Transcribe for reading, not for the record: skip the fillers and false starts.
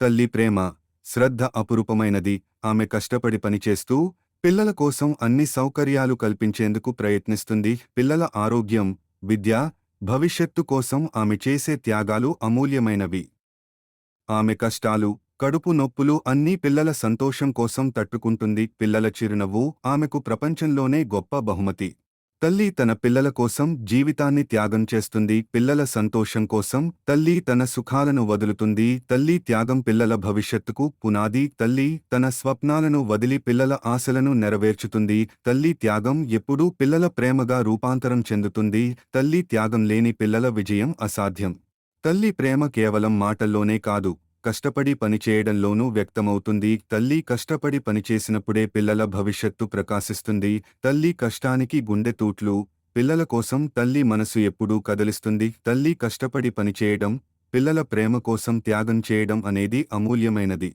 తల్లి ప్రేమ, శ్రద్ధ అపురూపమైనది. ఆమె కష్టపడి పనిచేస్తూ పిల్లల కోసం అన్ని సౌకర్యాలు కల్పించేందుకు ప్రయత్నిస్తుంది. పిల్లల ఆరోగ్యం, విద్య, భవిష్యత్తు కోసం ఆమె చేసే త్యాగాలు అమూల్యమైనవి. ఆమె కష్టాలు, కడుపు నొప్పులు అన్నీ పిల్లల సంతోషం కోసం తట్టుకుంటుంది. పిల్లల చిరునవ్వు ఆమెకు ప్రపంచంలోనే గొప్ప బహుమతి. తల్లి తన పిల్లల కోసం జీవితాన్ని త్యాగం చేస్తుంది. పిల్లల సంతోషం కోసం తల్లి తన సుఖాలను వదులుతుంది. తల్లి త్యాగం పిల్లల భవిష్యత్తుకు పునాది. తల్లి తన స్వప్నాలను వదిలి పిల్లల ఆశలను నెరవేర్చుతుంది. తల్లి త్యాగం ఎప్పుడూ పిల్లల ప్రేమగా రూపాంతరం చెందుతుంది. తల్లి త్యాగం లేని పిల్లల విజయం అసాధ్యం. తల్లి ప్రేమ కేవలం మాటల్లోనే కాదు, కష్టపడి పనిచేయడంలోనూ వ్యక్తమవుతుంది. తల్లి కష్టపడి పనిచేసినప్పుడే పిల్లల భవిష్యత్తు ప్రకాశిస్తుంది. తల్లి కష్టానికి గుండె తూట్లు. పిల్లల కోసం తల్లి మనసు ఎప్పుడూ కదిలిస్తుంది. తల్లి కష్టపడి పనిచేయడం, పిల్లల ప్రేమ కోసం త్యాగం చేయడం అనేది అమూల్యమైనది.